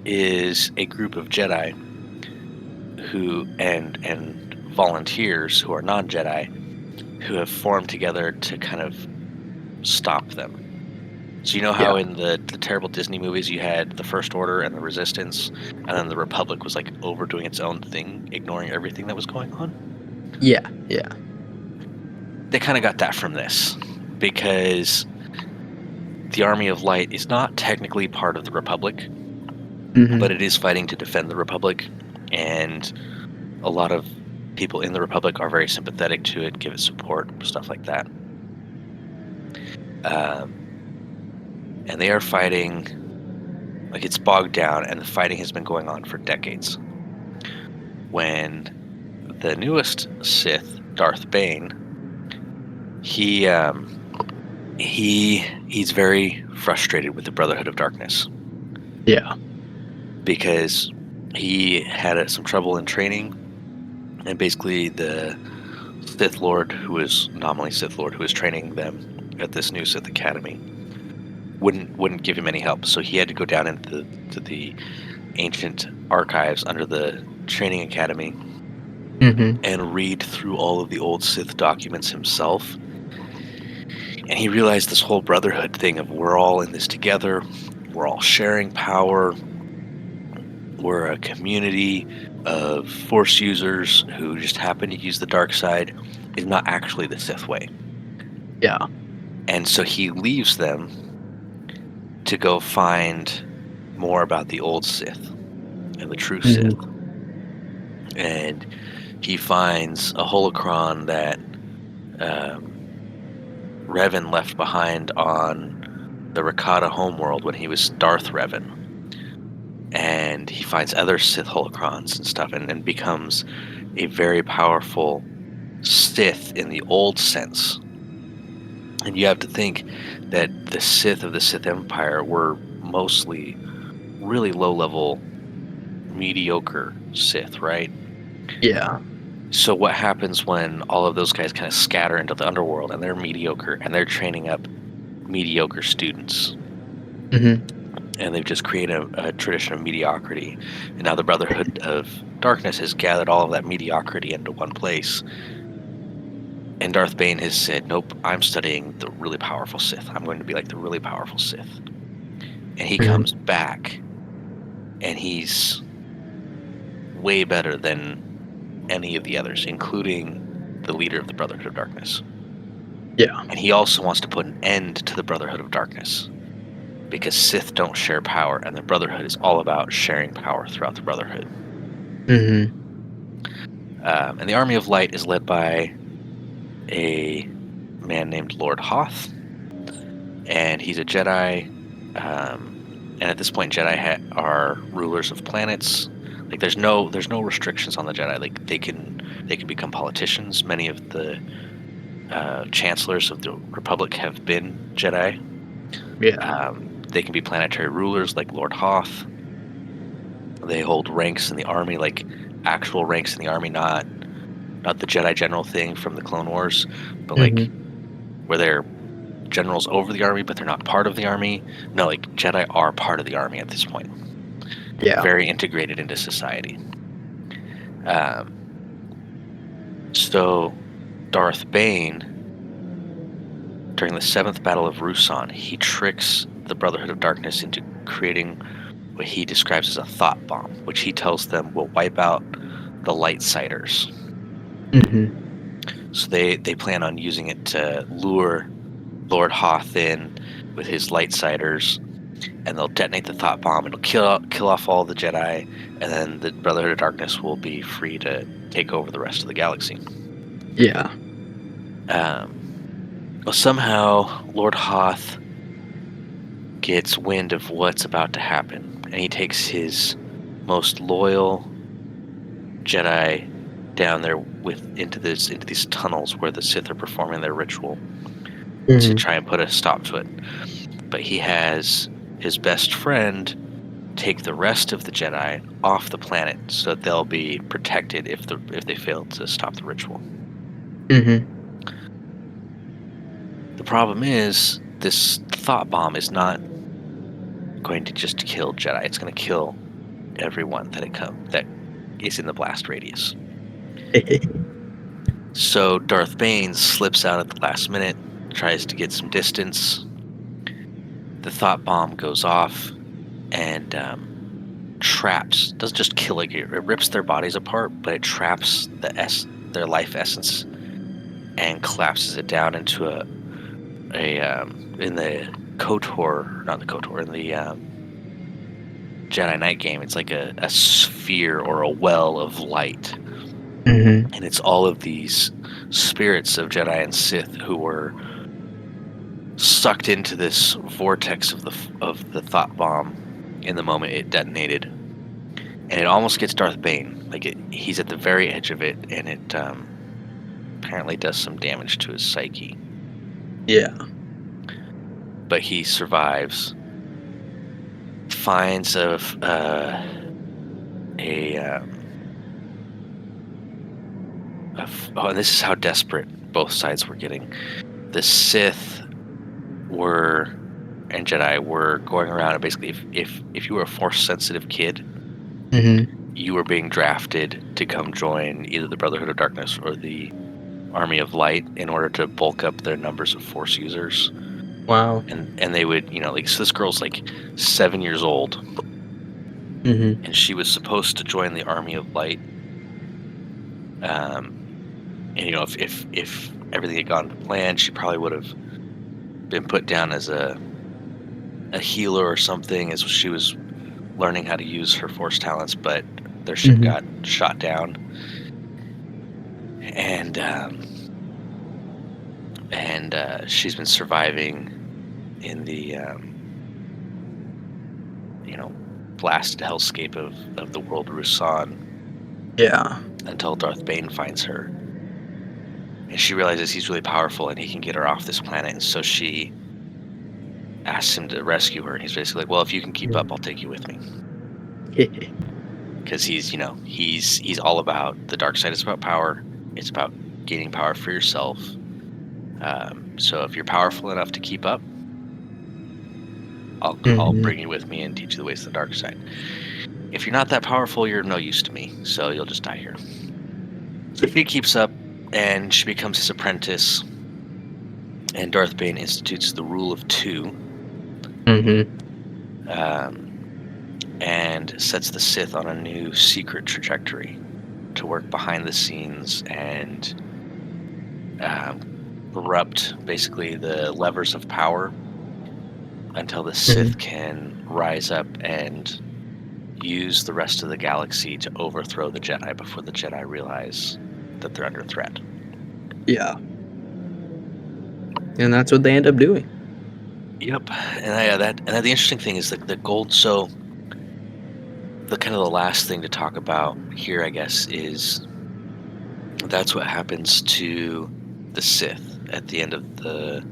is a group of Jedi who and volunteers who are non-Jedi who have formed together to kind of stop them. So how in the terrible Disney movies you had the First Order and the Resistance, and then the Republic was overdoing its own thing, ignoring everything that was going on? Yeah. They kind of got that from this, because the Army of Light is not technically part of the Republic, but it is fighting to defend the Republic, and a lot of people in the Republic are very sympathetic to it, give it support, stuff like that. And they are fighting, it's bogged down, and the fighting has been going on for decades. When the newest Sith, Darth Bane, he's very frustrated with the Brotherhood of Darkness. Yeah. Because he had some trouble in training, and basically the Sith Lord, who is nominally Sith Lord, who is training them at this new Sith Academy, wouldn't give him any help. So he had to go down into the ancient archives under the training academy and read through all of the old Sith documents himself. And he realized this whole brotherhood thing of, we're all in this together, we're all sharing power, we're a community of Force users who just happen to use the dark side, is not actually the Sith way. Yeah. And so he leaves them to go find more about the old Sith and the true Sith. And he finds a holocron that Revan left behind on the Rakata homeworld when he was Darth Revan. And he finds other Sith holocrons and stuff, and becomes a very powerful Sith in the old sense. And you have to think that the Sith of the Sith Empire were mostly really low-level, mediocre Sith, right? Yeah. So what happens when all of those guys kind of scatter into the underworld, and they're mediocre, and they're training up mediocre students? And they've just created a tradition of mediocrity. And now the Brotherhood of Darkness has gathered all of that mediocrity into one place. And Darth Bane has said, nope, I'm studying the really powerful Sith. I'm going to be like the really powerful Sith. And he comes back, and he's way better than any of the others, including the leader of the Brotherhood of Darkness. Yeah. And he also wants to put an end to the Brotherhood of Darkness, because Sith don't share power, and the Brotherhood is all about sharing power throughout the Brotherhood. Mm-hmm. And the Army of Light is led by a man named Lord Hoth, and he's a Jedi. And at this point, Jedi are rulers of planets. Like there's no restrictions on the Jedi. Like they can become politicians. Many of the chancellors of the Republic have been Jedi. Yeah. They can be planetary rulers like Lord Hoth. They hold ranks in the army, like actual ranks in the army, not the Jedi general thing from the Clone Wars, but like Mm-hmm. where they're generals over the army, but they're not part of the army. No, like Jedi are part of the army at this point. Yeah. Very integrated into society. So Darth Bane, during the 7th Battle of Ruusan, he tricks the Brotherhood of Darkness into creating what he describes as a thought bomb, which he tells them will wipe out the Lightsiders. Mm-hmm. So they plan on using it to lure Lord Hoth in with his Lightsiders, and they'll detonate the thought bomb. It'll kill off all the Jedi, and then the Brotherhood of Darkness will be free to take over the rest of the galaxy. Yeah. Well, somehow Lord Hoth gets wind of what's about to happen, and he takes his most loyal Jedi down there into these tunnels where the Sith are performing their ritual to Mm-hmm. try and put a stop to it. But he has his best friend take the rest of the Jedi off the planet so that they'll be protected if they fail to stop the ritual. Mm-hmm. The problem is this thought bomb is not going to just kill Jedi. It's going to kill everyone that is in the blast radius. So Darth Bane slips out at the last minute, tries to get some distance. The thought bomb goes off and traps, doesn't just kill it rips their bodies apart, but it traps their life essence and collapses it down into in the KOTOR, not the KOTOR, in the Jedi Knight game, it's like a sphere or a well of light. Mm-hmm. And it's all of these spirits of Jedi and Sith who were sucked into this vortex of the thought bomb in the moment it detonated. And it almost gets Darth Bane. Like he's at the very edge of it, and it apparently does some damage to his psyche. Yeah. But he survives. Finds oh, and this is how desperate both sides were getting. The Sith and Jedi were going around, and basically, if you were a Force-sensitive kid, Mm-hmm. you were being drafted to come join either the Brotherhood of Darkness or the Army of Light in order to bulk up their numbers of Force users. Wow. And they would, like, so this girl's like 7 years old, Mm-hmm. and she was supposed to join the Army of Light. And if everything had gone to plan, she probably would have been put down as a healer or something, as she was learning how to use her Force talents. But their ship got shot down, and she's been surviving in the blasted hellscape of the world Ruusan. Yeah. Until Darth Bane finds her. And she realizes he's really powerful and he can get her off this planet. And so she asks him to rescue her. And he's basically like, well, if you can keep up, I'll take you with me. Because he's all about, the dark side is about power. It's about gaining power for yourself. So if you're powerful enough to keep up, I'll bring you with me and teach you the ways of the dark side. If you're not that powerful, you're no use to me, so you'll just die here. So she keeps up, and she becomes his apprentice, and Darth Bane institutes the Rule of Two, and sets the Sith on a new secret trajectory to work behind the scenes and corrupt basically the levers of power until the Sith can rise up and use the rest of the galaxy to overthrow the Jedi before the Jedi realize that they're under threat. Yeah. And that's what they end up doing. Yep, and the interesting thing is the gold. So the kind of the last thing to talk about here, I guess, is that's what happens to the Sith at the end of the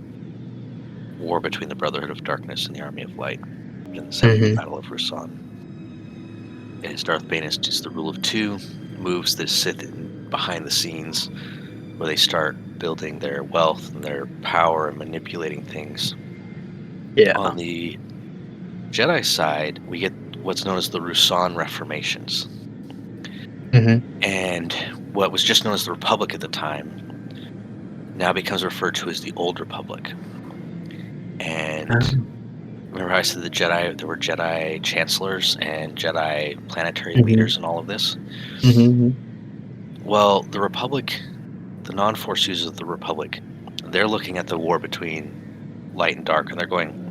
war between the Brotherhood of Darkness and the Army of Light in the Second Battle of Rusan. Is Darth Bane is the rule of two, moves the Sith in behind the scenes, where they start building their wealth and their power and manipulating things. Yeah. On the Jedi side, we get what's known as the Rusan Reformations. And what was just known as the Republic at the time now becomes referred to as the Old Republic. And remember how I said the Jedi, there were Jedi chancellors and Jedi planetary leaders in all of this? Well, the Republic, the non-Force users of the Republic, they're looking at the war between light and dark, and they're going,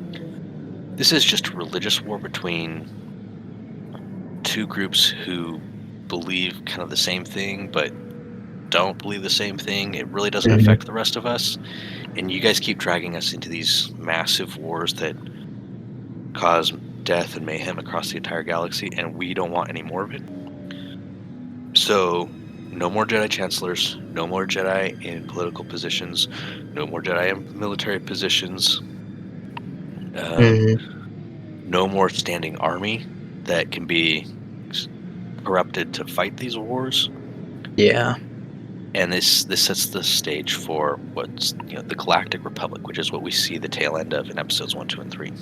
this is just a religious war between two groups who believe kind of the same thing, but don't believe the same thing. It really doesn't affect the rest of us. And you guys keep dragging us into these massive wars that cause death and mayhem across the entire galaxy, and we don't want any more of it. So, no more Jedi chancellors, no more Jedi in political positions, no more Jedi in military positions, no more standing army that can be corrupted to fight these wars. Yeah. And this sets the stage for what's the Galactic Republic, which is what we see the tail end of in episodes 1, 2, and 3.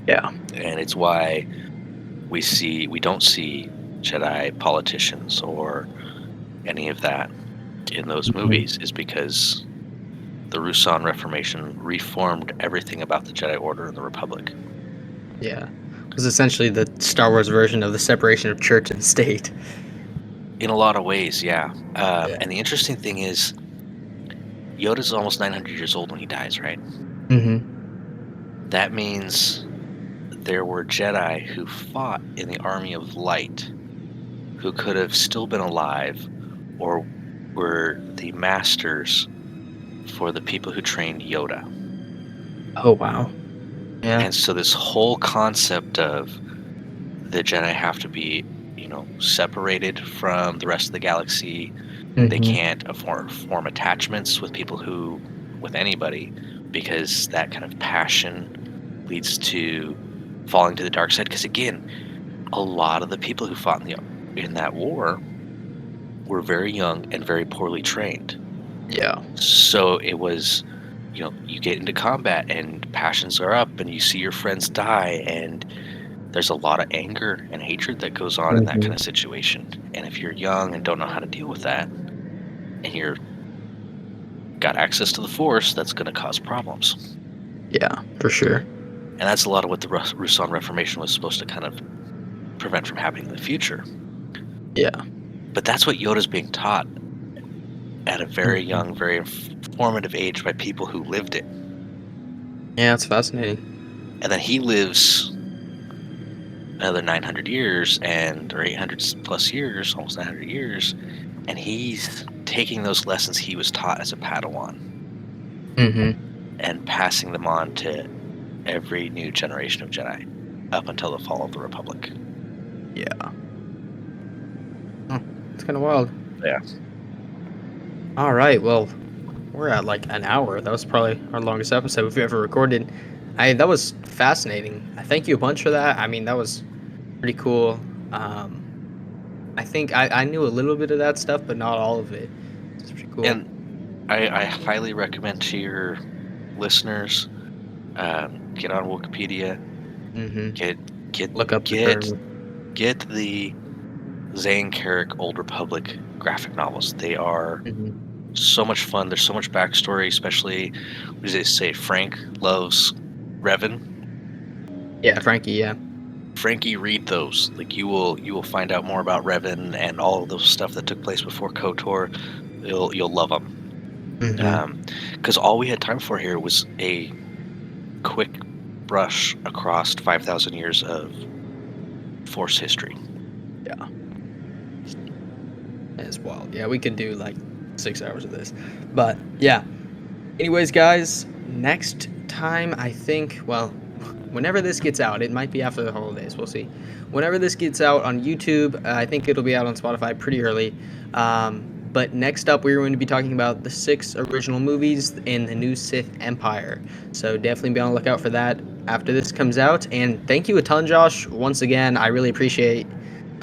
Yeah. And it's why we don't see Jedi politicians or any of that in those movies, is because the Rusan Reformation reformed everything about the Jedi Order and the Republic. Yeah. It was essentially the Star Wars version of the separation of church and state. In a lot of ways, yeah. And the interesting thing is, Yoda's almost 900 years old when he dies, right? That means there were Jedi who fought in the Army of Light who could have still been alive, or were the masters for the people who trained Yoda. Oh, wow. Yeah. And so this whole concept of the Jedi have to be, separated from the rest of the galaxy. They can't form attachments with with anybody, because that kind of passion leads to falling to the dark side. Because again, a lot of the people who fought in that war were very young and very poorly trained. Yeah. So it was, you get into combat and passions are up and you see your friends die, and there's a lot of anger and hatred that goes on in that kind of situation. And if you're young and don't know how to deal with that, and you're got access to the Force, that's going to cause problems. Yeah, for sure. And that's a lot of what the Rusan Reformation was supposed to kind of prevent from happening in the future. Yeah. But that's what Yoda's being taught at a very young, very formative age by people who lived it. Yeah, it's fascinating. And then he lives another 900 years or 800 plus years, almost 900 years, and he's taking those lessons he was taught as a Padawan and passing them on to every new generation of Jedi up until the fall of the Republic. Yeah. Oh, it's kind of wild. Yeah. All right, well, we're at like an hour. That was probably our longest episode we've ever recorded. That was fascinating. I thank you a bunch for that. I mean, that was pretty cool. I think I knew a little bit of that stuff, but not all of it. It's pretty cool. And I highly recommend to your listeners, get on Wikipedia, get the Zane Carrick Old Republic graphic novels. They are so much fun. There's so much backstory, especially, what does they say, Frank loves Revan? Yeah, Frankie, yeah. Frankie, read those. Like, you will find out more about Revan and all of the stuff that took place before KOTOR. You'll love them. Because all we had time for here was a quick brush across 5,000 years of Force history. Yeah. As well. Yeah, we could do like 6 hours of this. But yeah. Anyways, guys, next time I think, well, whenever this gets out, it might be after the holidays. We'll see. Whenever this gets out on YouTube, I think it'll be out on Spotify pretty early. But next up, we're going to be talking about the 6 original movies in the new Sith Empire. So definitely be on the lookout for that after this comes out. And thank you a ton, Josh. Once again, I really appreciate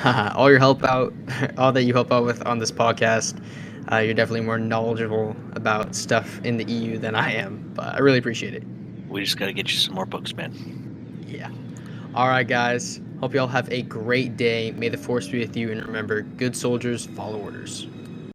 all your help out, all that you help out with on this podcast. You're definitely more knowledgeable about stuff in the EU than I am, but I really appreciate it. We just got to get you some more books, man. Yeah. All right, guys. Hope you all have a great day. May the force be with you, and remember, good soldiers follow orders.